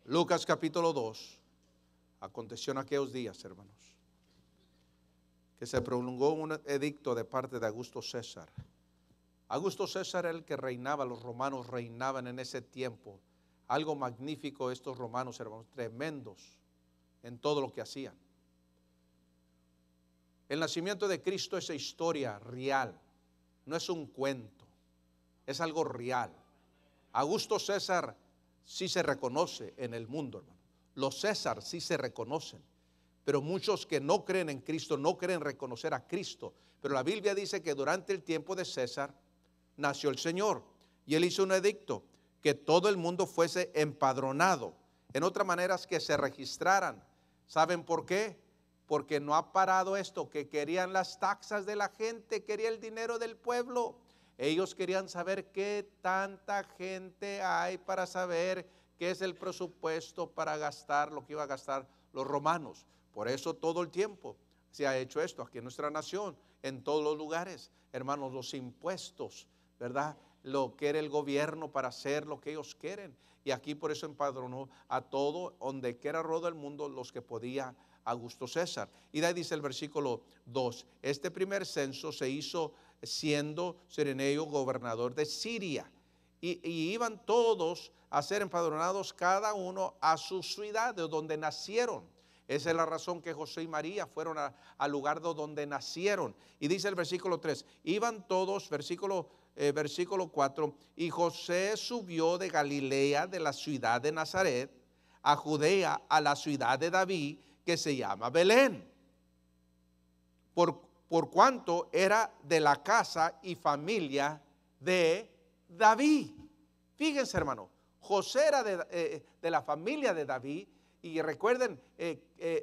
Lucas capítulo 2. Aconteció en aquellos días, hermanos, que se prolongó un edicto de parte de Augusto César. Augusto César era el que reinaba, los romanos reinaban en ese tiempo. Algo magnífico estos romanos, hermanos, tremendos en todo lo que hacían. El nacimiento de Cristo es historia real, no es un cuento, es algo real. Augusto César sí se reconoce en el mundo, hermano. Los César sí se reconocen, pero muchos que no creen en Cristo no creen reconocer a Cristo. Pero la Biblia dice que durante el tiempo de César nació el Señor y él hizo un edicto que todo el mundo fuese empadronado. En otras maneras, que se registraran. ¿Saben por qué? Porque no ha parado esto, que querían las taxas de la gente, quería el dinero del pueblo. Ellos querían saber qué tanta gente hay para saber qué es el presupuesto para gastar lo que iba a gastar los romanos. Por eso todo el tiempo se ha hecho esto aquí en nuestra nación, en todos los lugares. Hermanos, los impuestos, ¿verdad? Lo quiere el gobierno para hacer lo que ellos quieren. Y aquí por eso empadronó a todo, donde quiera rodear el mundo, los que podía Augusto César. Y de ahí dice el versículo 2, este primer censo se hizo siendo Cirenio gobernador de Siria. Y iban todos a ser empadronados, cada uno a su ciudad de donde nacieron. Esa es la razón que José y María fueron al lugar de donde nacieron. Y dice el versículo 3, iban todos, versículo 4, y José subió de Galilea, de la ciudad de Nazaret, a Judea, a la ciudad de David, que se llama Belén, por cuanto era de la casa y familia de David. Fíjense, hermano, José era de la familia de David. Y recuerden,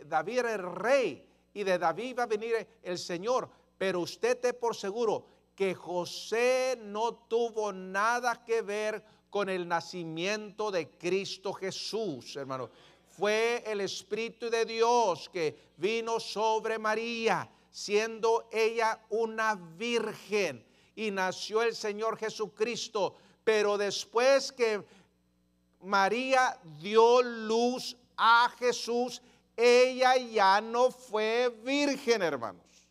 David era el rey y de David va a venir el Señor. Pero usted esté por seguro que José no tuvo nada que ver con el nacimiento de Cristo Jesús, hermano. Fue el Espíritu de Dios que vino sobre María, siendo ella una virgen, y nació el Señor Jesucristo. Pero después que María dio luz a Jesús, ella ya no fue virgen, hermanos.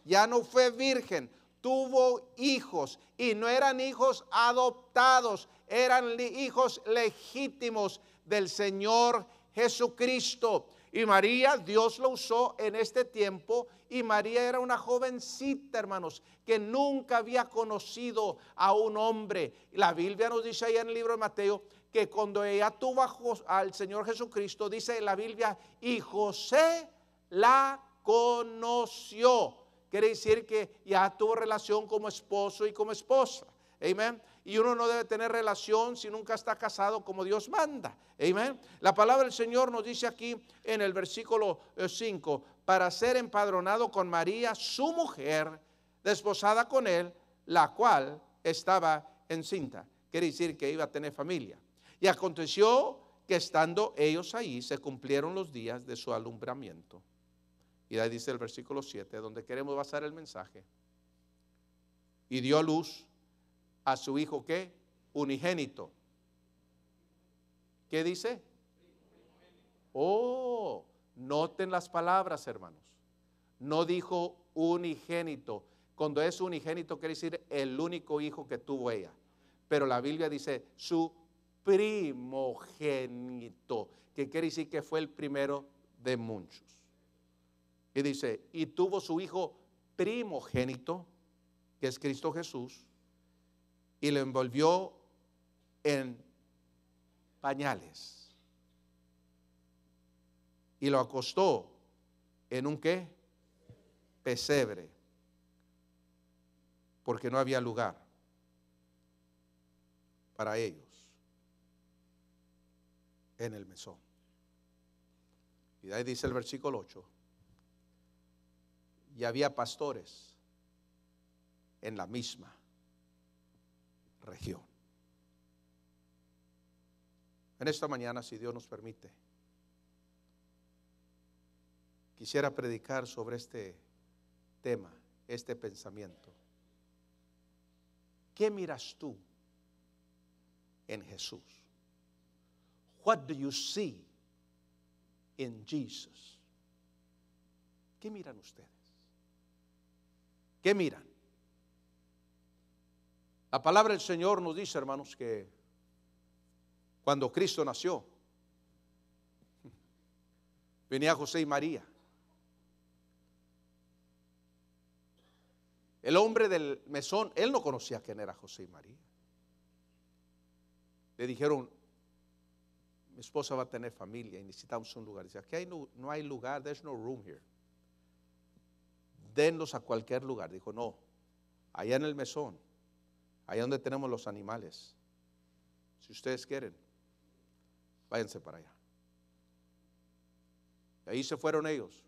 Ya no fue virgen. Tuvo hijos y no eran hijos adoptados, eran hijos legítimos del Señor Jesucristo. Y María, Dios lo usó en este tiempo, y María era una jovencita, hermanos, que nunca había conocido a un hombre. La Biblia nos dice ahí en el libro de Mateo que cuando ella tuvo al Señor Jesucristo, dice la Biblia, y José la conoció. Quiere decir que ya tuvo relación como esposo y como esposa. Amén. Y uno no debe tener relación si nunca está casado como Dios manda. Amén. La palabra del Señor nos dice aquí en el versículo 5, para ser empadronado con María, su mujer, desposada con él, la cual estaba encinta. Quiere decir que iba a tener familia. Y aconteció que estando ellos ahí, se cumplieron los días de su alumbramiento. Y ahí dice el versículo 7, donde queremos basar el mensaje. Y dio a luz a su hijo, ¿qué? Unigénito. ¿Qué dice? Oh, noten las palabras, hermanos. No dijo unigénito. Cuando es unigénito quiere decir el único hijo que tuvo ella. Pero la Biblia dice su primogénito, que quiere decir que fue el primero de muchos. Y dice, y tuvo su hijo primogénito, que es Cristo Jesús, y lo envolvió en pañales y lo acostó en un ¿qué? Pesebre, porque no había lugar para ellos en el mesón. Y de ahí dice el versículo 8, y había pastores en la misma región. En esta mañana, si Dios nos permite, quisiera predicar sobre este tema, este pensamiento. ¿Qué miras tú en Jesús? What do you see in Jesus? ¿Qué miran ustedes? ¿Qué miran? La palabra del Señor nos dice, hermanos, que cuando Cristo nació, venía José y María. El hombre del mesón, él no conocía quién era José y María. Le dijeron, mi esposa va a tener familia y necesitamos un lugar. Dice, aquí no hay lugar, there's no room here. Denlos a cualquier lugar. Dijo, no, allá en el mesón, allá donde tenemos los animales. Si ustedes quieren, váyanse para allá. Y ahí se fueron ellos.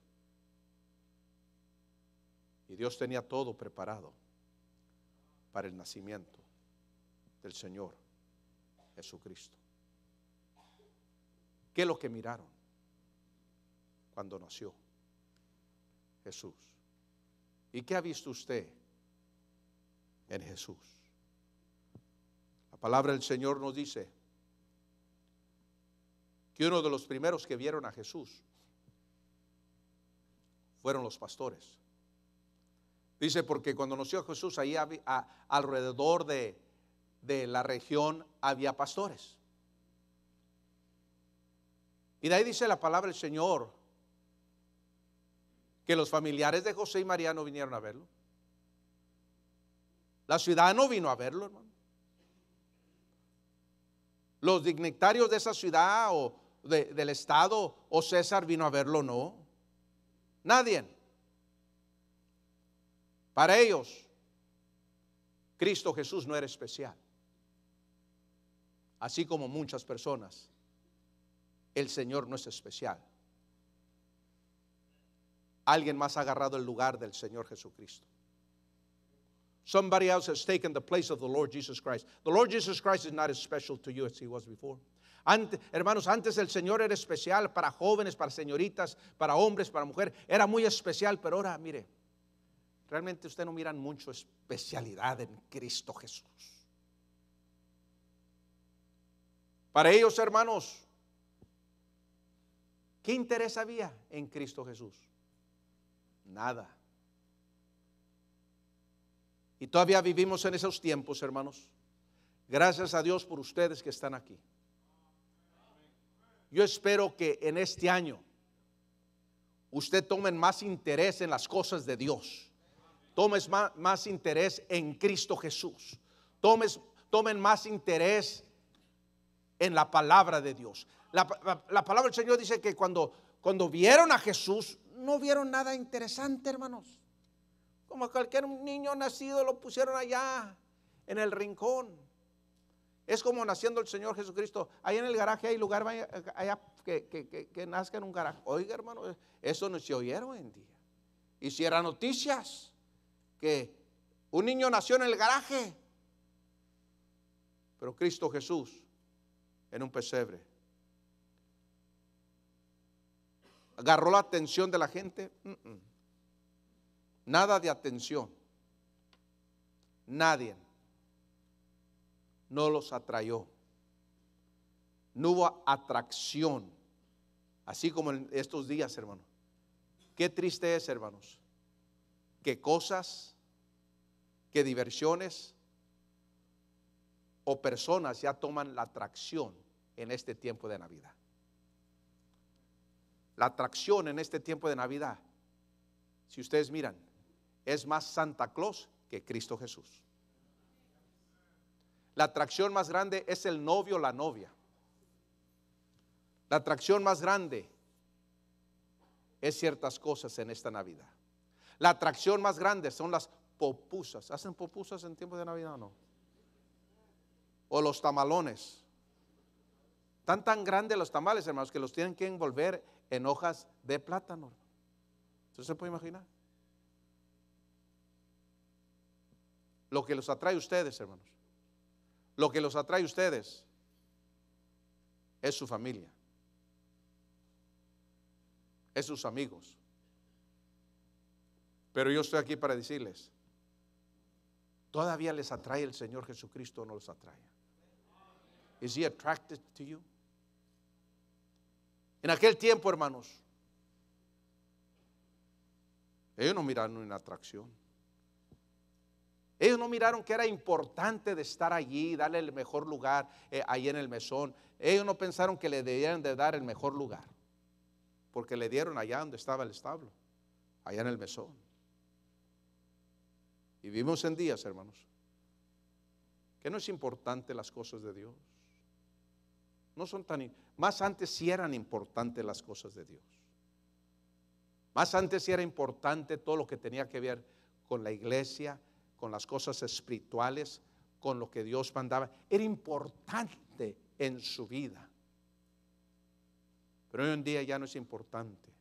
Y Dios tenía todo preparado para el nacimiento del Señor Jesucristo. ¿Qué es lo que miraron cuando nació Jesús? ¿Y qué ha visto usted en Jesús? La palabra del Señor nos dice que uno de los primeros que vieron a Jesús fueron los pastores. Dice, porque cuando nació Jesús, ahí alrededor de la región había pastores. Y de ahí dice la palabra del Señor que los familiares de José y María no vinieron a verlo. La ciudad no vino a verlo, hermano. Los dignatarios de esa ciudad o del estado o César vino a verlo, no. Nadie. Para ellos, Cristo Jesús no era especial. Así como muchas personas, el Señor no es especial. Alguien más ha agarrado el lugar del Señor Jesucristo. Somebody else has taken the place of the Lord Jesus Christ. The Lord Jesus Christ is not as special to you as he was before. Hermanos, antes el Señor era especial para jóvenes, para señoritas, para hombres, para mujeres. Era muy especial, pero ahora, mire, realmente usted no miran mucho especialidad en Cristo Jesús. Para ellos, hermanos, ¿qué interés había en Cristo Jesús? Nada. Y todavía vivimos en esos tiempos, hermanos. Gracias a Dios por ustedes que están aquí. Yo espero que en este año usted tome más interés en las cosas de Dios. Tomes más interés en Cristo Jesús. Tomen más interés en la palabra de Dios. La palabra del Señor dice que cuando vieron a Jesús, no vieron nada interesante, hermanos. Como cualquier niño nacido lo pusieron allá en el rincón. Es como naciendo el Señor Jesucristo. Ahí en el garaje hay lugar allá que nazca en un garaje. Oiga, hermano, eso no se oyeron hoy en día. Y si eran noticias que un niño nació en el garaje, pero Cristo Jesús en un pesebre. ¿Agarró la atención de la gente? Nada de atención. Nadie. No los atrayó. No hubo atracción. Así como en estos días, hermano. Qué triste es, hermanos, que cosas, que diversiones o personas ya toman la atracción en este tiempo de Navidad. La atracción en este tiempo de Navidad, si ustedes miran, es más Santa Claus que Cristo Jesús. La atracción más grande es el novio o la novia. La atracción más grande es ciertas cosas en esta Navidad. La atracción más grande son las popusas. ¿Hacen popusas en tiempo de Navidad o no? O los tamalones. Están tan grandes los tamales, hermanos, que los tienen que envolver en hojas de plátano. ¿Usted se puede imaginar? Lo que los atrae a ustedes, hermanos. Lo que los atrae a ustedes es su familia. Es sus amigos. Pero yo estoy aquí para decirles, ¿todavía les atrae el Señor Jesucristo o no los atrae? Is he attracted to you? En aquel tiempo, hermanos, ellos no miraron una atracción. Ellos no miraron que era importante de estar allí, darle el mejor lugar ahí en el mesón. Ellos no pensaron que le debían de dar el mejor lugar, porque le dieron allá donde estaba el establo, allá en el mesón. Y vivimos en días, hermanos, que no es importante las cosas de Dios. No son más antes sí eran importantes las cosas de Dios. Más antes sí era importante todo lo que tenía que ver con la iglesia, con las cosas espirituales, con lo que Dios mandaba. Era importante en su vida. Pero hoy en día ya no es importante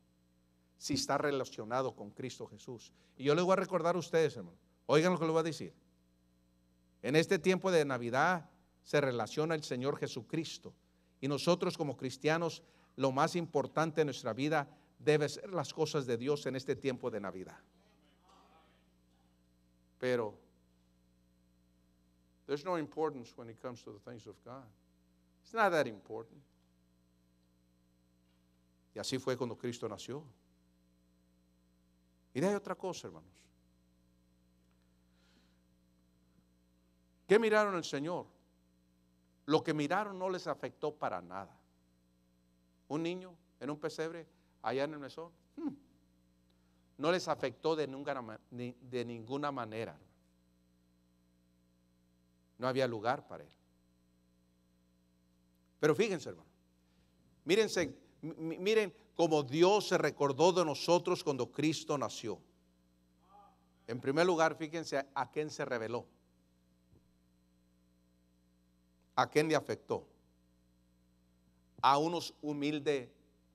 si está relacionado con Cristo Jesús. Y yo les voy a recordar a ustedes, hermano, oigan lo que les voy a decir. En este tiempo de Navidad se relaciona el Señor Jesucristo. Y nosotros como cristianos, lo más importante en nuestra vida debe ser las cosas de Dios en este tiempo de Navidad. Pero there's no importance when it comes to the things of God. It's not that important. Y así fue cuando Cristo nació. Y hay otra cosa, hermanos. ¿Qué miraron el Señor? Lo que miraron no les afectó para nada. Un niño en un pesebre allá en el mesón, no les afectó de ninguna manera. No había lugar para él. Pero fíjense, hermano, miren cómo Dios se recordó de nosotros cuando Cristo nació. En primer lugar, fíjense a quién se reveló. ¿A quién le afectó? A unos humildes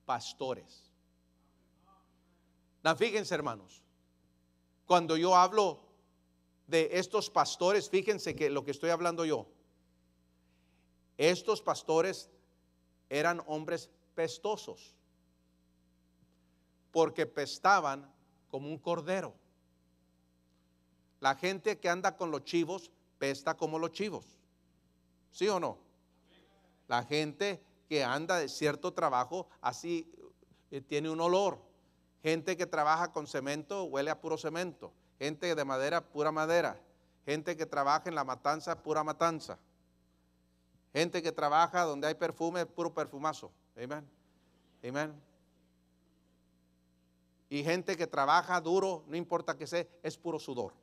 pastores. Fíjense, hermanos, cuando yo hablo de estos pastores, fíjense que lo que estoy hablando yo, estos pastores eran hombres pestosos, porque pestaban como un cordero. La gente que anda con los chivos pesta como los chivos, ¿sí o no? La gente que anda de cierto trabajo así tiene un olor. Gente que trabaja con cemento huele a puro cemento. Gente de madera, pura madera. Gente que trabaja en la matanza, pura matanza. Gente que trabaja donde hay perfume, puro perfumazo. Amén. Amén. Y gente que trabaja duro, no importa que sea, es puro sudor.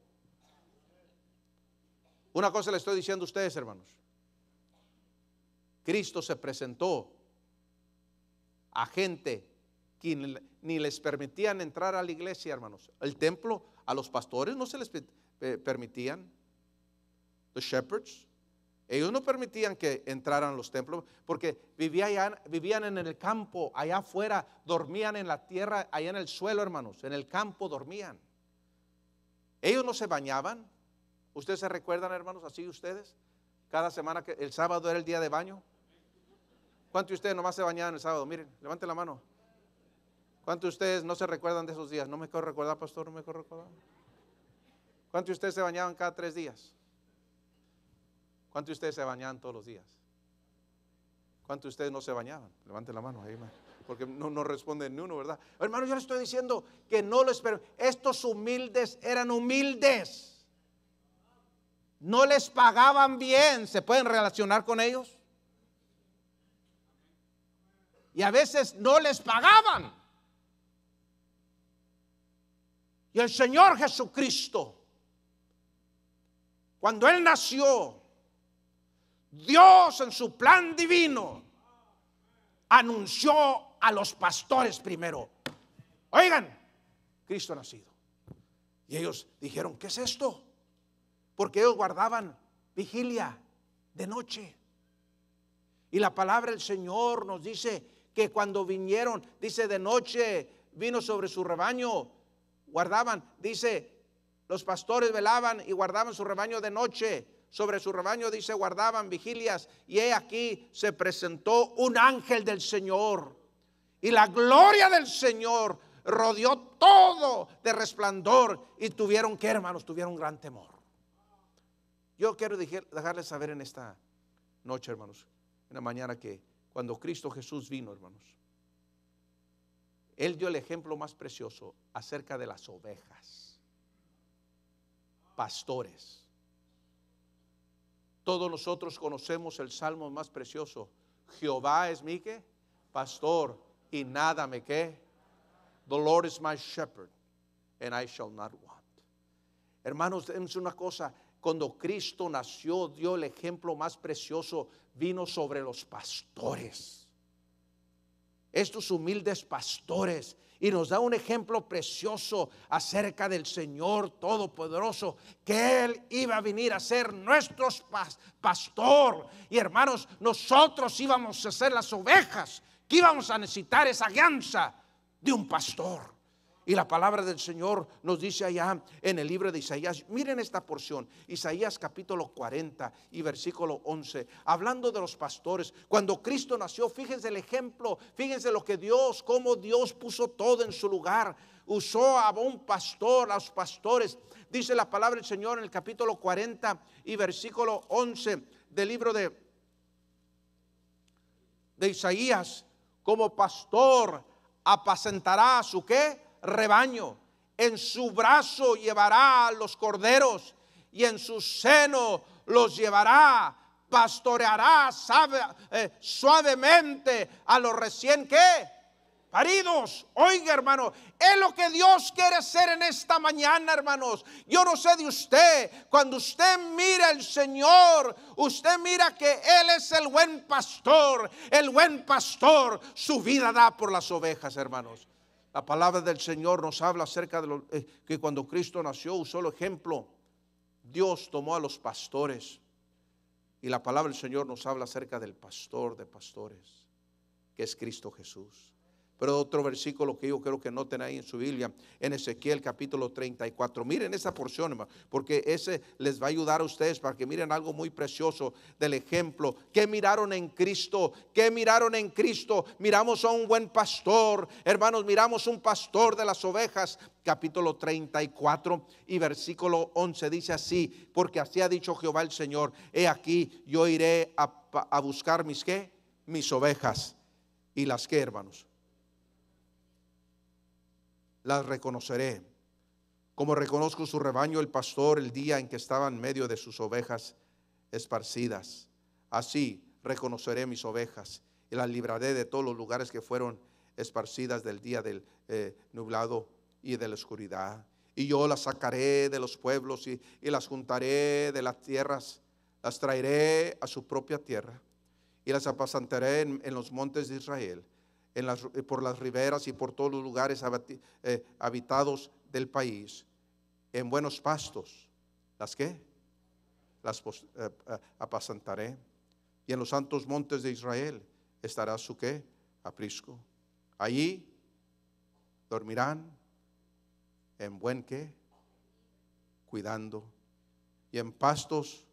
Una cosa le estoy diciendo a ustedes, hermanos. Cristo se presentó a gente que ni les permitían entrar a la iglesia, hermanos. El templo, a los pastores no se les permitían. The shepherds, ellos no permitían que entraran a los templos, porque vivían en el campo, allá afuera, dormían en la tierra, allá en el suelo, hermanos, en el campo dormían. Ellos no se bañaban. ¿Ustedes se recuerdan, hermanos, así ustedes? Cada semana, que el sábado era el día de baño. ¿Cuántos de ustedes nomás se bañaban el sábado? Miren, levanten la mano. ¿Cuántos de ustedes no se recuerdan de esos días? No me quiero recordar, pastor, no me quiero recordar. ¿Cuántos de ustedes se bañaban cada 3 días? ¿Cuántos de ustedes se bañaban todos los días? ¿Cuántos de ustedes no se bañaban? Levanten la mano ahí, porque no responden ni uno, ¿verdad? Hermano, yo les estoy diciendo que no les estos humildes eran humildes. No les pagaban bien. ¿Se pueden relacionar con ellos? Y a veces no les pagaban. Y el Señor Jesucristo, cuando Él nació, Dios en su plan divino anunció a los pastores primero: oigan, Cristo ha nacido. Y ellos dijeron: ¿qué es esto? Porque ellos guardaban vigilia de noche. Y la palabra del Señor nos dice que cuando vinieron, dice, de noche vino sobre su rebaño. Guardaban, dice, los pastores velaban y guardaban su rebaño de noche. Sobre su rebaño, dice, guardaban vigilias. Y he aquí se presentó un ángel del Señor. Y la gloria del Señor rodeó todo de resplandor. Y tuvieron, ¿qué, hermanos? Tuvieron gran temor. Yo quiero dejarles saber en esta noche, hermanos, en la mañana, que cuando Cristo Jesús vino, hermanos, Él dio el ejemplo más precioso acerca de las ovejas. Pastores. Todos nosotros conocemos el salmo más precioso. Jehová es mi ¿qué? Pastor, y nada me ¿qué? The Lord is my shepherd, and I shall not want. Hermanos, es una cosa. Cuando Cristo nació, dio el ejemplo más precioso. Vino sobre los pastores. Estos humildes pastores. Y nos da un ejemplo precioso acerca del Señor Todopoderoso, que Él iba a venir a ser nuestro pastor. Y hermanos, nosotros íbamos a ser las ovejas, que íbamos a necesitar esa guianza de un pastor. Y la palabra del Señor nos dice allá en el libro de Isaías, miren esta porción, Isaías capítulo 40 y versículo 11, hablando de los pastores. Cuando Cristo nació, fíjense el ejemplo, fíjense lo que Dios, cómo Dios puso todo en su lugar. Usó a un pastor, a los pastores. Dice la palabra del Señor en el capítulo 40 y versículo 11 del libro de Isaías, como pastor apacentará a su ¿qué? Rebaño. En su brazo llevará los corderos y en su seno los llevará. Pastoreará suavemente a los recién ¿qué? Paridos. Oiga, hermano, es lo que Dios quiere hacer en esta mañana, hermanos. Yo no sé de usted, cuando usted mira al Señor, usted mira que Él es el buen pastor. El buen pastor su vida da por las ovejas, hermanos. La palabra del Señor nos habla acerca de que cuando Cristo nació usó el ejemplo. Dios tomó a los pastores. Y la palabra del Señor nos habla acerca del pastor de pastores, que es Cristo Jesús. Pero otro versículo que yo creo que noten ahí en su Biblia, en Ezequiel capítulo 34. Miren esa porción, hermano, porque ese les va a ayudar a ustedes para que miren algo muy precioso del ejemplo. ¿Qué miraron en Cristo? ¿Qué miraron en Cristo? Miramos a un buen pastor, hermanos, miramos un pastor de las ovejas. Capítulo 34 y versículo 11 dice así: porque así ha dicho Jehová el Señor, he aquí yo iré a buscar mis ¿qué? Mis ovejas. ¿Y las qué, hermanos? Las reconoceré, como reconozco su rebaño el pastor el día en que estaba en medio de sus ovejas esparcidas. Así reconoceré mis ovejas y las libraré de todos los lugares que fueron esparcidas del día del nublado y de la oscuridad. Y yo las sacaré de los pueblos y las juntaré de las tierras, las traeré a su propia tierra y las apacentaré en los montes de Israel, por las riberas y por todos los lugares habitados del país, en buenos pastos. ¿Las qué? Las apacentaré. Y en los santos montes de Israel estará su ¿qué? Aprisco. Allí dormirán en buen ¿qué? Cuidando. Y en pastos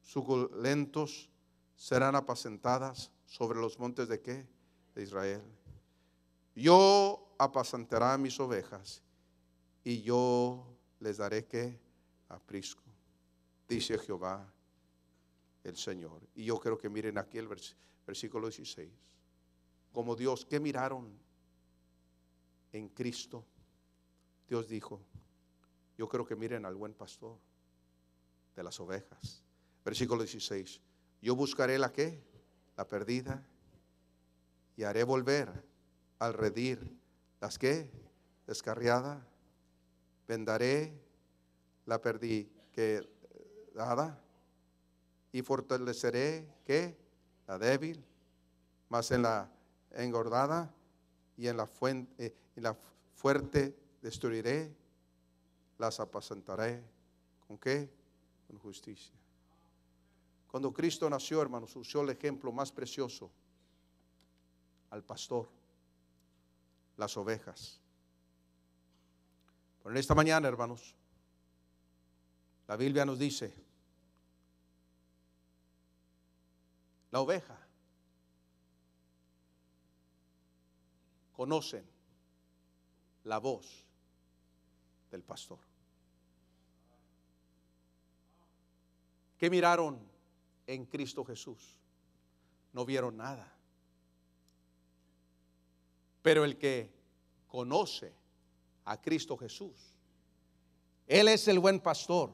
suculentos serán apacentadas sobre los montes de ¿qué? De Israel. Yo apacentaré a mis ovejas y yo les daré ¿qué? Aprisco, dice Jehová el Señor. Y yo creo que miren aquí el versículo 16. Como Dios, ¿qué miraron en Cristo? Dios dijo, yo creo que miren al buen pastor de las ovejas. Versículo 16. Yo buscaré la ¿qué? La perdida y haré volver al redil las ¿qué? Descarriada. Vendaré la perdida y fortaleceré ¿qué? La débil, mas en la engordada y en la fuerte destruiré, las apacentaré. ¿Con qué? Con justicia. Cuando Cristo nació, hermanos, usó el ejemplo más precioso al pastor, las ovejas. Pero en esta mañana, hermanos, la Biblia nos dice, la oveja conocen la voz del pastor. ¿Qué miraron en Cristo Jesús? No vieron nada. Pero el que conoce a Cristo Jesús, Él es el buen pastor.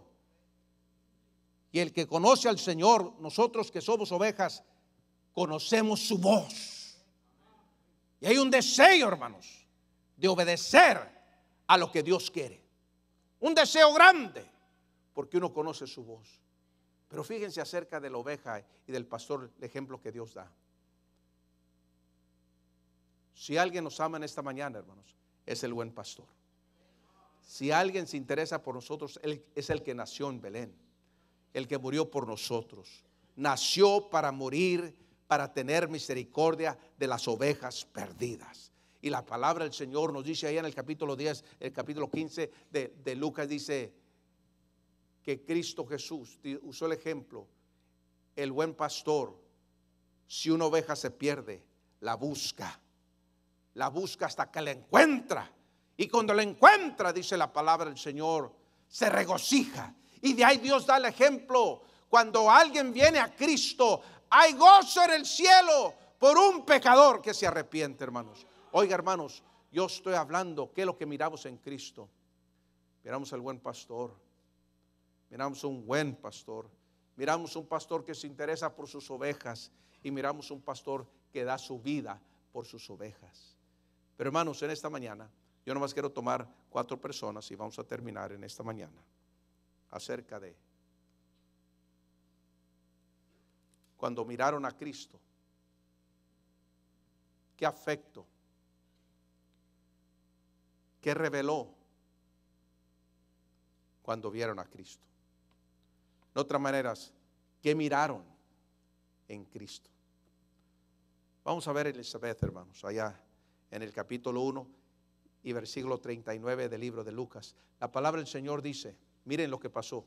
Y el que conoce al Señor, nosotros que somos ovejas, conocemos su voz. Y hay un deseo, hermanos, de obedecer a lo que Dios quiere. Un deseo grande, porque uno conoce su voz. Pero fíjense acerca de la oveja y del pastor, el ejemplo que Dios da. Si alguien nos ama en esta mañana, hermanos, es el buen pastor. Si alguien se interesa por nosotros, Él es el que nació en Belén, el que murió por nosotros. Nació para morir, para tener misericordia de las ovejas perdidas. Y la palabra del Señor nos dice ahí en el capítulo 10, el capítulo 15 de Lucas, dice que Cristo Jesús usó el ejemplo. El buen pastor, si una oveja se pierde, la busca hasta que la encuentra. Y cuando la encuentra, dice la palabra del Señor, se regocija. Y de ahí Dios da el ejemplo. Cuando alguien viene a Cristo, hay gozo en el cielo por un pecador que se arrepiente, hermanos. Oiga, hermanos, yo estoy hablando, ¿qué es lo que miramos en Cristo? Miramos al buen pastor. Miramos un buen pastor. Miramos un pastor que se interesa por sus ovejas. Y miramos un pastor que da su vida por sus ovejas. Pero hermanos, en esta mañana, yo nomás quiero tomar 4 personas y vamos a terminar en esta mañana. Acerca de cuando miraron a Cristo, qué afecto, qué reveló cuando vieron a Cristo. De otras maneras, qué miraron en Cristo. Vamos a ver a Elizabeth, hermanos, allá en el capítulo 1 y versículo 39 del libro de Lucas. La palabra del Señor dice, miren lo que pasó.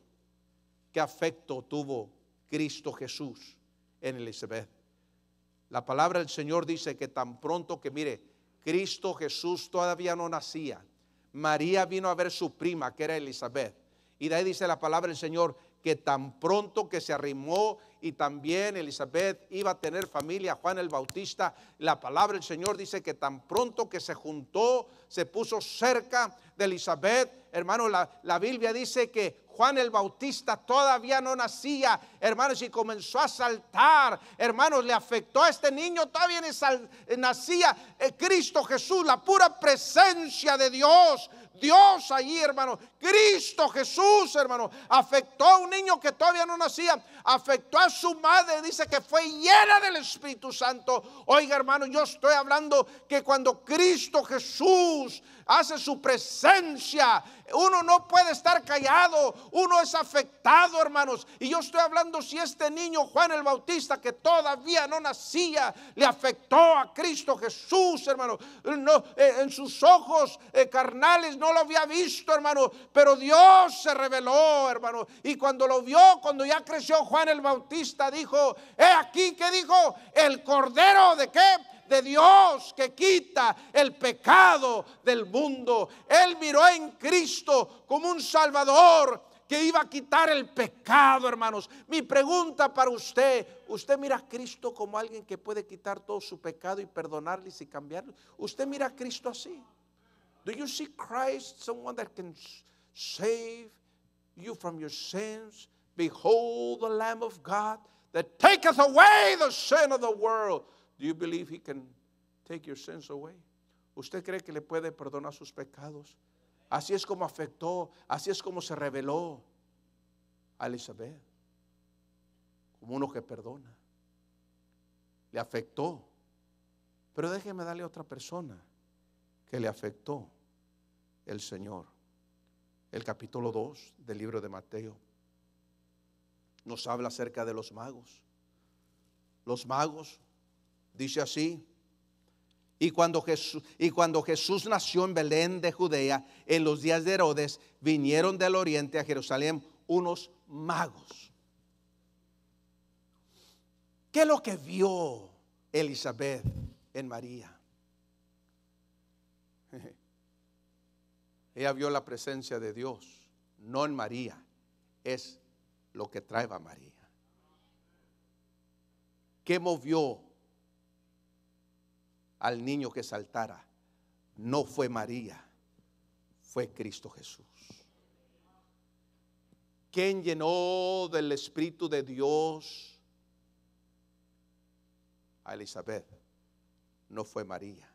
Qué afecto tuvo Cristo Jesús en Elizabeth. La palabra del Señor dice que tan pronto que, mire, Cristo Jesús todavía no nacía, María vino a ver su prima, que era Elizabeth. Y de ahí dice la palabra del Señor que tan pronto que se arrimó y también Elizabeth iba a tener familia, Juan el Bautista, la palabra del Señor dice que tan pronto que se juntó, se puso cerca de Elizabeth, hermano, la Biblia dice que Juan el Bautista todavía no nacía, hermanos, y comenzó a saltar, hermanos, le afectó a este niño, todavía nacía Cristo Jesús, la pura presencia de Dios allí, hermano. Cristo Jesús, hermano, afectó a un niño que todavía no nacía, afectó a su madre, dice que fue llena del Espíritu Santo. Oiga, hermano, yo estoy hablando que cuando Cristo Jesús hace su presencia, uno no puede estar callado, uno es afectado, hermanos. Y yo estoy hablando si este niño Juan el Bautista, que todavía no nacía, le afectó a Cristo Jesús, hermano. No, en sus ojos carnales no lo había visto, hermano, pero Dios se reveló, hermano. Y cuando lo vio, cuando ya creció Juan el Bautista, dijo, he aquí, que dijo, el Cordero de qué, de Dios, que quita el pecado del mundo. Él miró en Cristo como un Salvador que iba a quitar el pecado, hermanos. Mi pregunta para usted, ¿usted mira a Cristo como alguien que puede quitar todo su pecado y perdonarles y cambiarlos? ¿Usted mira a Cristo así? Do you see Christ, someone that can save you from your sins? Behold the Lamb of God that taketh away the sin of the world. Do you believe he can take your sins away? ¿Usted cree que le puede perdonar sus pecados? Así es como afectó, así es como se reveló a Elizabeth, como uno que perdona. Le afectó. Pero déjeme darle a otra persona que le afectó el Señor. El capítulo 2 del libro de Mateo nos habla acerca de los magos. Los magos, dice así: y cuando Jesús nació en Belén de Judea, en los días de Herodes, vinieron del oriente a Jerusalén unos magos. ¿Qué es lo que vio Elizabeth en María? Ella vio la presencia de Dios, no en María, es lo que trae a María. ¿Qué movió al niño que saltara? no fue María, fue Cristo Jesús. ¿Quién llenó del Espíritu de Dios a Elizabeth? No fue María,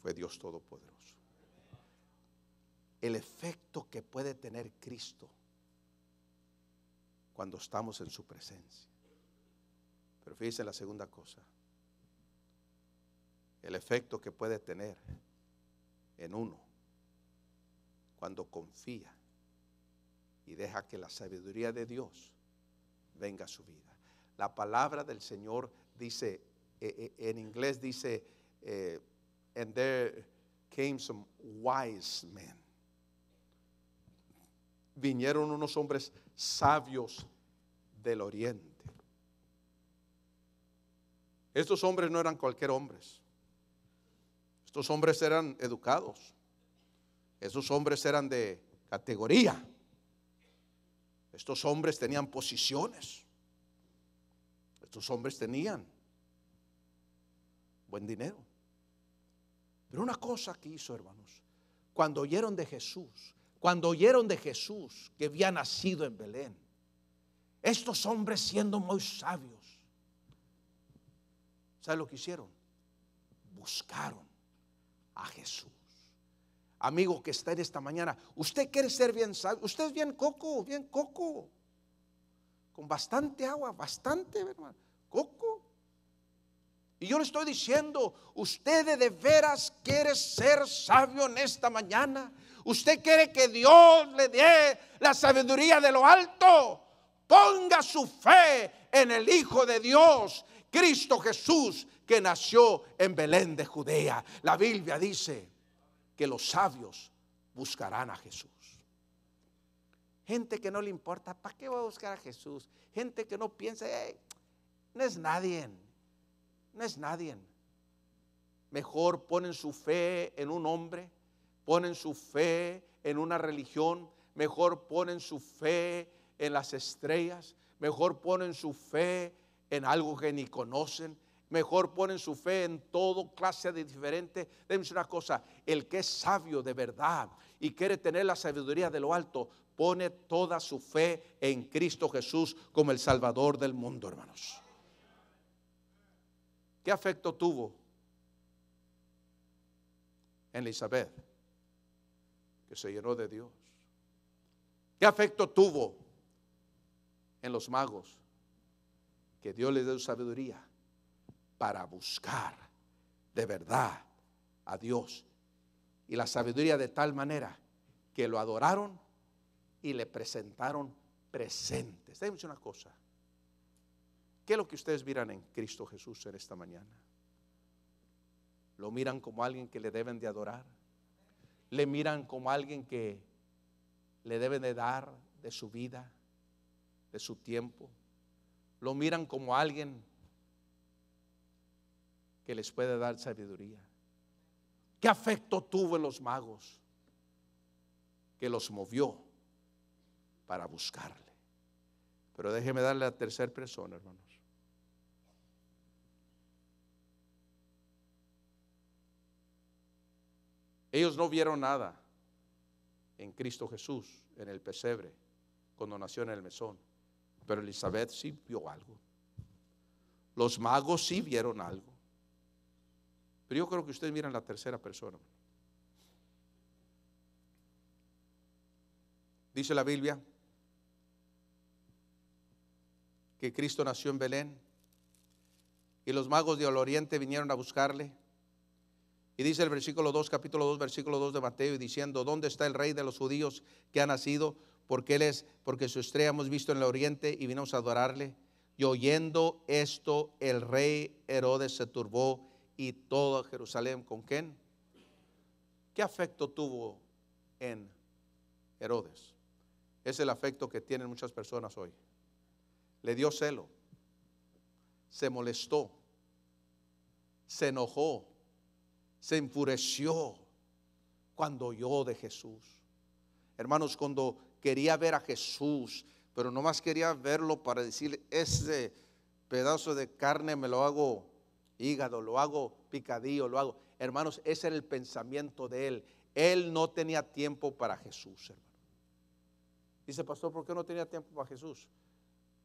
fue Dios Todopoderoso. El efecto que puede tener Cristo cuando estamos en su presencia. Pero fíjense la segunda cosa, el efecto que puede tener en uno cuando confía y deja que la sabiduría de Dios venga a su vida. La palabra del Señor dice, en inglés dice, and there came some wise men. Vinieron unos hombres sabios del oriente. Estos hombres no eran cualquier hombres. Estos hombres eran educados. Estos hombres eran de categoría. Estos hombres tenían posiciones. Estos hombres tenían buen dinero. Pero una cosa que hizo, hermanos, cuando oyeron de Jesús que había nacido en Belén, estos hombres siendo muy sabios, ¿sabe lo que hicieron? Buscaron a Jesús. Amigo que está en esta mañana, usted quiere ser bien sabio, usted es bien coco, con bastante agua, bastante, hermano, coco. Y yo le estoy diciendo, usted de veras quiere ser sabio en esta mañana. Usted quiere que Dios le dé la sabiduría de lo alto. Ponga su fe en el Hijo de Dios, Cristo Jesús, que nació en Belén de Judea. La Biblia dice que los sabios buscarán a Jesús. Gente que no le importa, ¿para qué voy a buscar a Jesús? Gente que no piensa, no es nadie. Mejor ponen su fe en un hombre, ponen su fe en una religión, mejor ponen su fe en las estrellas, mejor ponen su fe en algo que ni conocen, mejor ponen su fe en todo clase de diferente. Déjenme decir una cosa, el que es sabio de verdad y quiere tener la sabiduría de lo alto, pone toda su fe en Cristo Jesús como el Salvador del mundo, hermanos. ¿Qué afecto tuvo en Elizabeth? Que se llenó de Dios. ¿Qué afecto tuvo en los magos? Que Dios les dio sabiduría para buscar de verdad a Dios. Y la sabiduría de tal manera que lo adoraron y le presentaron presentes. Déjenme decir una cosa. ¿Qué es lo que ustedes miran en Cristo Jesús en esta mañana? ¿Lo miran como alguien que le deben de adorar? ¿Le miran como alguien que le deben de dar de su vida, de su tiempo? ¿Lo miran como alguien que les puede dar sabiduría? ¿Qué afecto tuvo en los magos que los movió para buscarle? Pero déjeme darle a la tercera persona, hermanos. Ellos no vieron nada en Cristo Jesús, en el pesebre, cuando nació en el mesón. Pero Elizabeth sí vio algo. Los magos sí vieron algo. Pero yo creo que ustedes miran la tercera persona. Dice la Biblia que Cristo nació en Belén y los magos del oriente vinieron a buscarle. Y dice el versículo 2, capítulo 2, versículo 2 de Mateo, y diciendo: ¿dónde está el rey de los judíos que ha nacido? Porque su estrella hemos visto en el oriente y vinimos a adorarle. Y oyendo esto, el rey Herodes se turbó y todo Jerusalén. ¿Con quién? ¿Qué afecto tuvo en Herodes? Es el afecto que tienen muchas personas hoy. Le dio celo, se molestó, se enojó, se enfureció cuando oyó de Jesús. Hermanos, cuando quería ver a Jesús, pero nomás quería verlo para decirle: ese pedazo de carne me lo hago hígado, lo hago picadillo, lo hago. Hermanos, ese era el pensamiento de él. Él no tenía tiempo para Jesús, hermano. Dice, pastor, ¿por qué no tenía tiempo para Jesús?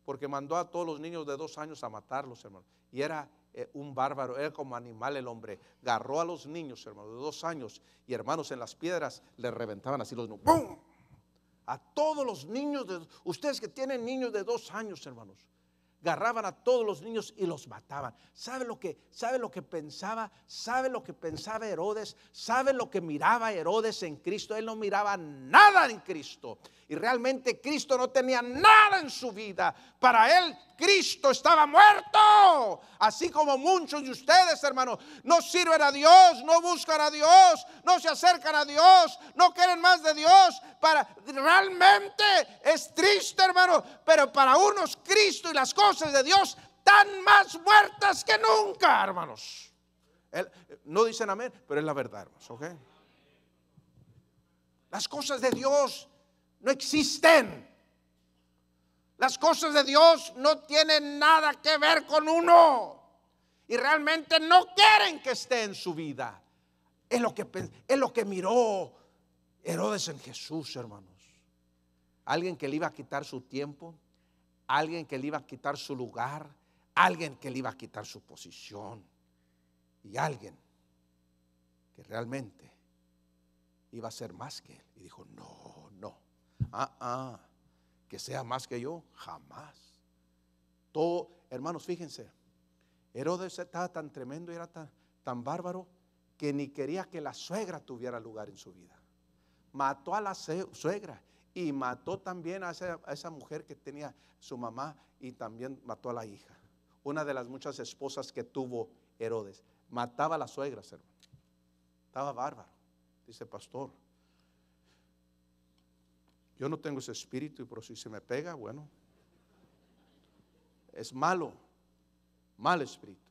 Porque mandó a todos los niños de 2 años a matarlos, hermano. Y era un bárbaro, era como animal el hombre. Agarró a los niños, hermano, de 2 años. Y hermanos, en las piedras le reventaban así los niños. ¡Bum! A todos los niños, ustedes que tienen niños de 2 años, hermanos, agarraban a todos los niños y los mataban. ¿Sabe lo que pensaba? ¿Sabe lo que pensaba Herodes? ¿Sabe lo que miraba Herodes en Cristo? Él no miraba nada en Cristo. Y realmente Cristo no tenía nada en su vida. Para él Cristo estaba muerto. Así como muchos de ustedes, hermanos, no sirven a Dios, no buscan a Dios, no se acercan a Dios, no quieren más de Dios. Realmente es triste, hermano, pero para unos Cristo y las cosas de Dios están más muertas que nunca, hermanos. No dicen amén, pero es la verdad, hermanos, ¿ok? Las cosas de Dios no existen. Las cosas de Dios no tienen nada que ver con uno. Y realmente no quieren que esté en su vida. Es lo que miró Herodes en Jesús, hermanos. Alguien que le iba a quitar su tiempo, alguien que le iba a quitar su lugar, alguien que le iba a quitar su posición, y alguien que realmente iba a ser más que él. Y dijo, no, que sea más que yo, jamás. Todo, hermanos, fíjense, Herodes estaba tan tremendo y era tan bárbaro que ni quería que la suegra tuviera lugar en su vida. Mató a la suegra y mató también a esa mujer que tenía su mamá, y también mató a la hija. Una de las muchas esposas que tuvo Herodes. Mataba a las suegras, hermano. Estaba bárbaro. Dice, pastor, yo no tengo ese espíritu, pero si se me pega, bueno, es malo, mal espíritu.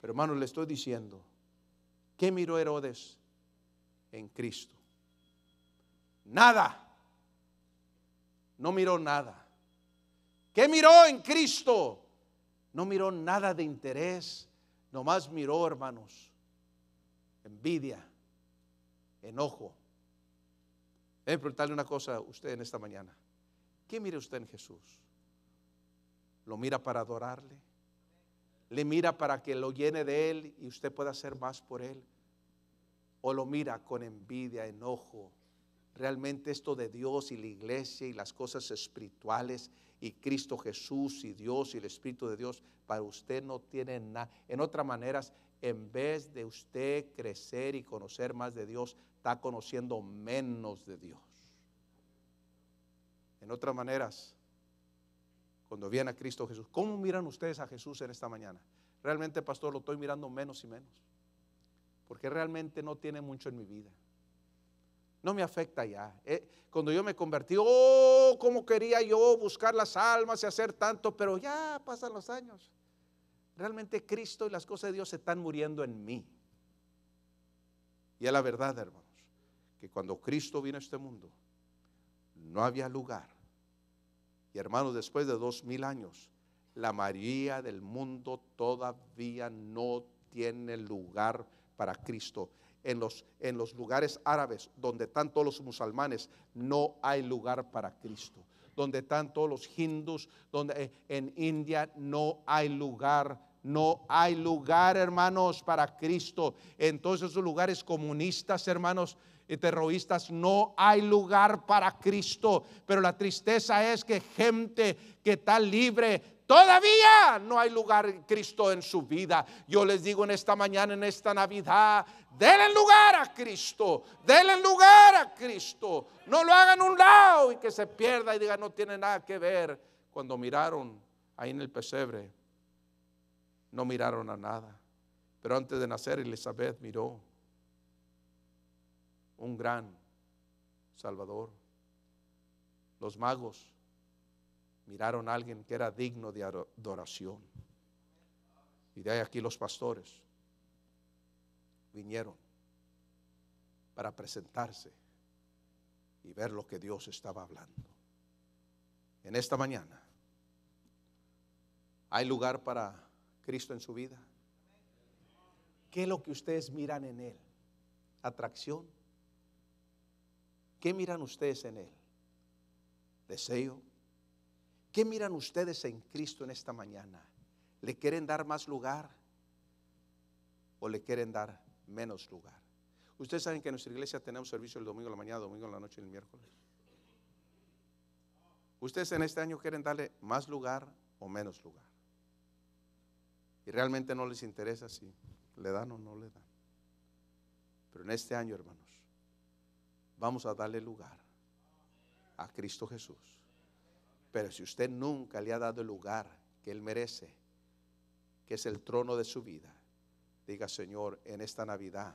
Pero hermano, le estoy diciendo, ¿qué miró Herodes en Cristo? Nada. No miró nada. ¿Qué miró en Cristo? No miró nada de interés. Nomás miró, hermanos, envidia, enojo. Déjeme preguntarle una cosa a usted en esta mañana. ¿Qué mira usted en Jesús? ¿Lo mira para adorarle? ¿Le mira para que lo llene de él y usted pueda hacer más por él? ¿O lo mira con envidia, enojo? Realmente esto de Dios y la iglesia y las cosas espirituales y Cristo Jesús y Dios y el Espíritu de Dios para usted no tiene nada. En otras maneras, en vez de usted crecer y conocer más de Dios, está conociendo menos de Dios. En otras maneras, cuando viene a Cristo Jesús, ¿cómo miran ustedes a Jesús en esta mañana? Realmente, pastor, lo estoy mirando menos y menos, porque realmente no tiene mucho en mi vida. No me afecta ya. Cuando yo me convertí, cómo quería yo buscar las almas y hacer tanto, pero ya pasan los años. Realmente Cristo y las cosas de Dios se están muriendo en mí. Y es la verdad, hermanos, que cuando Cristo vino a este mundo, no había lugar. Y hermanos, después de 2000 años, la mayoría del mundo todavía no tiene lugar para Cristo. En los lugares árabes, donde están todos los musulmanes, no hay lugar para Cristo. Donde están todos los hindús, en India no hay lugar. No hay lugar, hermanos, para Cristo. En todos esos lugares comunistas, hermanos, y terroristas, no hay lugar para Cristo. Pero la tristeza es que gente que está libre, todavía no hay lugar en Cristo en su vida. Yo les digo en esta mañana, en esta Navidad, denle lugar a Cristo, denle lugar a Cristo. No lo hagan a un lado y que se pierda y digan no tiene nada que ver. Cuando miraron ahí en el pesebre, no miraron a nada. Pero antes de nacer, Elizabeth miró un gran Salvador. Los magos miraron a alguien que era digno de adoración. Y de ahí aquí los pastores vinieron para presentarse y ver lo que Dios estaba hablando. En esta mañana, ¿hay lugar para Cristo en su vida? ¿Qué es lo que ustedes miran en Él? ¿Atracción? ¿Qué miran ustedes en Él? ¿Deseo? ¿Qué miran ustedes en Cristo en esta mañana? ¿Le quieren dar más lugar o le quieren dar menos lugar? Ustedes saben que en nuestra iglesia tenemos servicio el domingo en la mañana, domingo en la noche y el miércoles. ¿Ustedes en este año quieren darle más lugar o menos lugar? Y realmente no les interesa si le dan o no le dan. Pero en este año, hermanos, vamos a darle lugar a Cristo Jesús. Pero si usted nunca le ha dado el lugar que Él merece, que es el trono de su vida, diga: Señor, en esta Navidad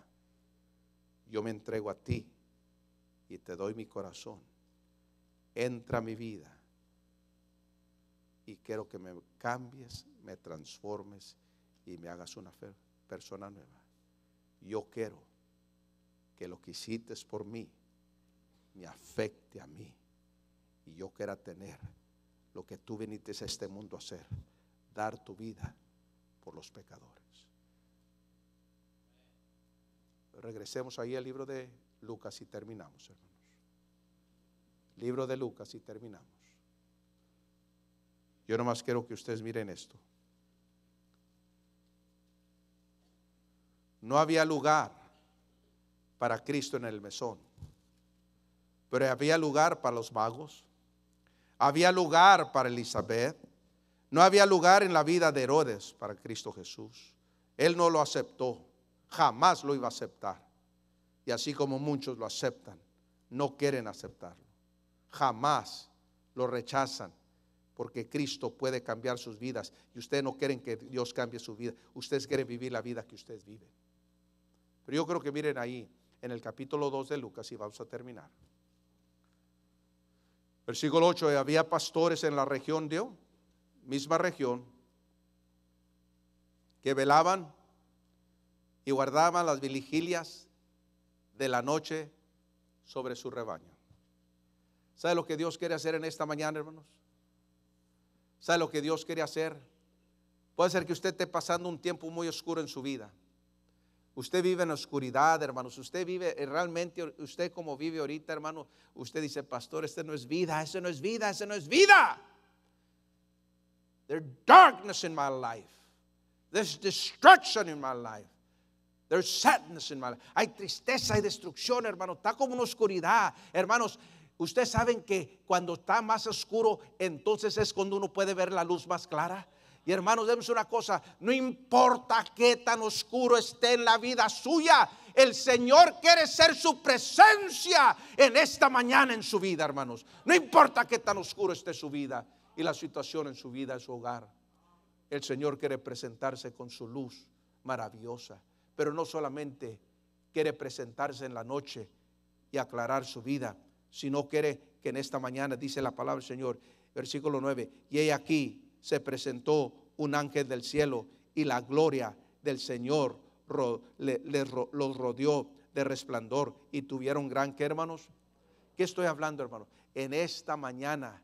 yo me entrego a ti y te doy mi corazón. Entra a mi vida y quiero que me cambies, me transformes y me hagas una persona nueva. Yo quiero que lo que hiciste por mí me afecte a mí y yo quiera tener lo que tú viniste a este mundo a hacer, dar tu vida por los pecadores. Regresemos ahí al libro de Lucas y terminamos, hermanos. Libro de Lucas y terminamos. Yo nomás quiero que ustedes miren esto. No había lugar para Cristo en el mesón, pero había lugar para los magos, había lugar para Elizabeth, no había lugar en la vida de Herodes para Cristo Jesús. Él no lo aceptó, jamás lo iba a aceptar. Y así como muchos lo aceptan, no quieren aceptarlo, jamás lo rechazan, porque Cristo puede cambiar sus vidas y ustedes no quieren que Dios cambie su vida, ustedes quieren vivir la vida que ustedes viven. Pero yo creo que miren ahí en el capítulo 2 de Lucas y vamos a terminar. Versículo 8, había pastores en la región de, misma región, que velaban y guardaban las vigilias de la noche sobre su rebaño. ¿Sabe lo que Dios quiere hacer en esta mañana, hermanos? ¿Sabe lo que Dios quiere hacer? Puede ser que usted esté pasando un tiempo muy oscuro en su vida. Usted vive en la oscuridad, hermanos. Usted vive realmente, usted como vive ahorita, hermano. Usted dice: pastor, este no es vida, eso no es vida, eso no es vida. There's darkness in my life. There's destruction in my life. There's sadness in my life. Hay tristeza y destrucción, hermano. Está como una oscuridad, hermanos. Ustedes saben que cuando está más oscuro, entonces es cuando uno puede ver la luz más clara. Y hermanos, déjenme una cosa: no importa qué tan oscuro esté en la vida suya, el Señor quiere ser su presencia en esta mañana en su vida, hermanos. No importa qué tan oscuro esté su vida y la situación en su vida, en su hogar. El Señor quiere presentarse con su luz maravillosa. Pero no solamente quiere presentarse en la noche y aclarar su vida, sino quiere que en esta mañana, dice la palabra del Señor, versículo 9, y he aquí se presentó un ángel del cielo y la gloria del Señor los rodeó de resplandor y tuvieron gran, ¿qué, hermanos? ¿Qué estoy hablando, hermanos? En esta mañana,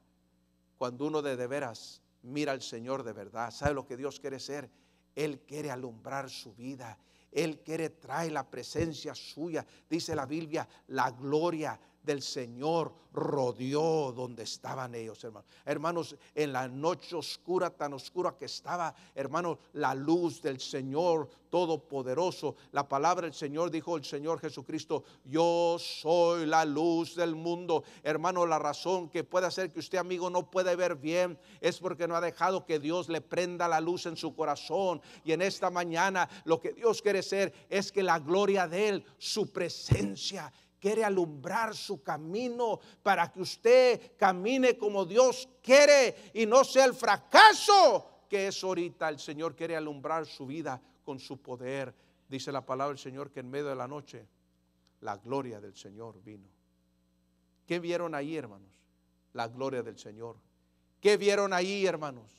cuando uno de veras mira al Señor de verdad, ¿sabe lo que Dios quiere hacer? Él quiere alumbrar su vida. Él quiere traer la presencia suya. Dice la Biblia, la gloria del Señor rodeó donde estaban ellos, hermanos. Hermanos, en la noche oscura, tan oscura que estaba, hermanos, la luz del Señor Todopoderoso. La palabra del Señor, dijo el Señor Jesucristo: yo soy la luz del mundo. Hermano, la razón que puede hacer que usted, amigo, no puede ver bien es porque no ha dejado que Dios le prenda la luz en su corazón. Y en esta mañana lo que Dios quiere hacer es que la gloria de Él, su presencia, quiere alumbrar su camino para que usted camine como Dios quiere y no sea el fracaso que es ahorita. El Señor quiere alumbrar su vida con su poder. Dice la palabra del Señor que en medio de la noche la gloria del Señor vino. ¿Qué vieron ahí, hermanos? La gloria del Señor. ¿Qué vieron ahí, hermanos?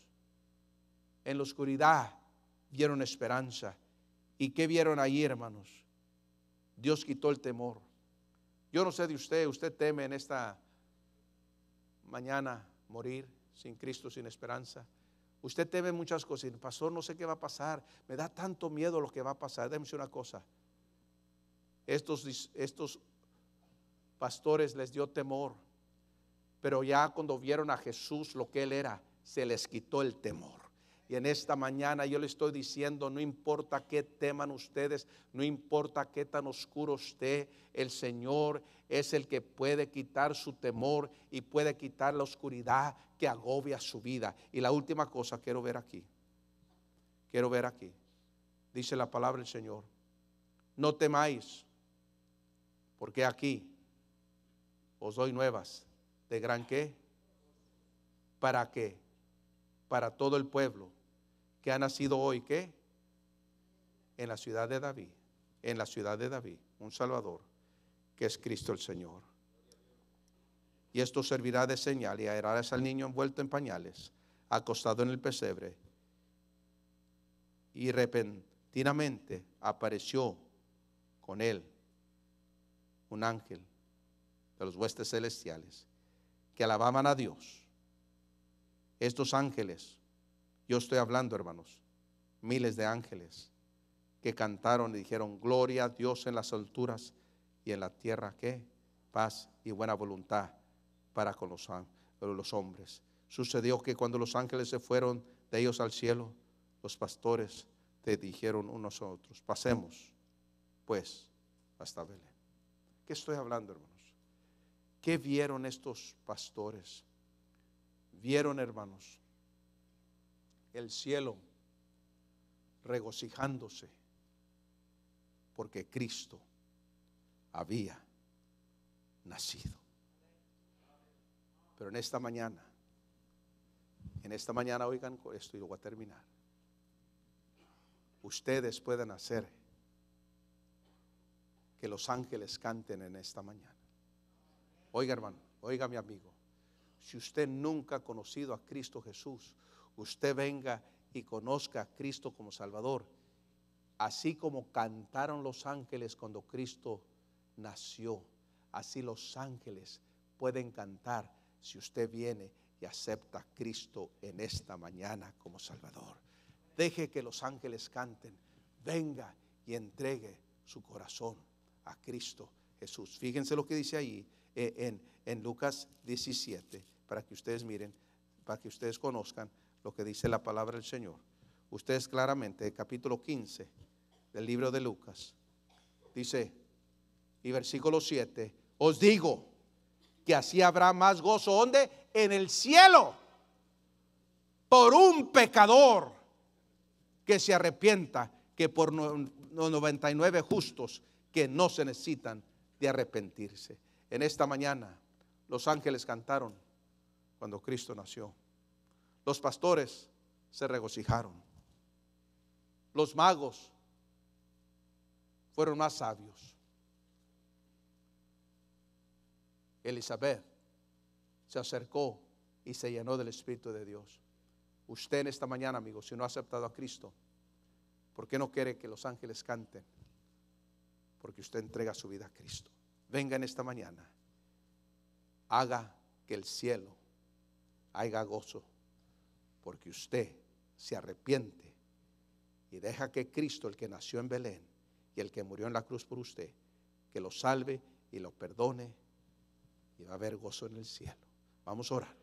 En la oscuridad vieron esperanza. ¿Y qué vieron ahí, hermanos? Dios quitó el temor. Yo no sé de usted, usted teme en esta mañana morir sin Cristo, sin esperanza. Usted teme muchas cosas. Pastor, no sé qué va a pasar. Me da tanto miedo lo que va a pasar. Déjeme decir una cosa. Estos pastores les dio temor. Pero ya cuando vieron a Jesús lo que Él era, se les quitó el temor. Y en esta mañana yo le estoy diciendo, no importa qué teman ustedes, no importa qué tan oscuro esté, el Señor es el que puede quitar su temor y puede quitar la oscuridad que agobia su vida. Y la última cosa quiero ver aquí. Dice la palabra del Señor, no temáis, porque aquí os doy nuevas de gran qué. ¿Para qué? Para todo el pueblo que ha nacido hoy, ¿qué? En la ciudad de David, un Salvador, que es Cristo el Señor. Y esto servirá de señal, y hallarás al niño envuelto en pañales, acostado en el pesebre. Y repentinamente apareció con él un ángel de los huestes celestiales, que alababan a Dios. Estos ángeles, yo estoy hablando, hermanos, miles de ángeles que cantaron y dijeron, gloria a Dios en las alturas y en la tierra, ¿qué? Paz y buena voluntad para con los hombres. Sucedió que cuando los ángeles se fueron de ellos al cielo, los pastores te dijeron unos a otros, pasemos pues hasta Belén. ¿Qué estoy hablando, hermanos? ¿Qué vieron estos pastores? Vieron, hermanos, el cielo regocijándose porque Cristo había nacido. Pero en esta mañana, oigan esto y lo voy a terminar. Ustedes pueden hacer que los ángeles canten en esta mañana. Oiga, hermano, oiga, mi amigo, si usted nunca ha conocido a Cristo Jesús, usted venga y conozca a Cristo como Salvador, así como cantaron los ángeles cuando Cristo nació, así los ángeles pueden cantar si usted viene y acepta a Cristo en esta mañana como Salvador. Deje que los ángeles canten, venga y entregue su corazón a Cristo Jesús. Fíjense lo que dice ahí en Lucas 17, para que ustedes miren, para que ustedes conozcan lo que dice la palabra del Señor. Ustedes claramente, capítulo 15 del libro de Lucas, dice, y versículo 7, os digo que así habrá más gozo, ¿dónde? En el cielo, por un pecador que se arrepienta, que por 99 justos que no se necesitan de arrepentirse. En esta mañana los ángeles cantaron cuando Cristo nació. Los pastores se regocijaron. Los magos fueron más sabios. Elizabeth se acercó y se llenó del Espíritu de Dios. Usted en esta mañana, amigo, si no ha aceptado a Cristo, ¿por qué no quiere que los ángeles canten? Porque usted entrega su vida a Cristo. Venga en esta mañana, haga que el cielo haya gozo, porque usted se arrepiente y deja que Cristo, el que nació en Belén y el que murió en la cruz por usted, que lo salve y lo perdone, y va a haber gozo en el cielo. Vamos a orar.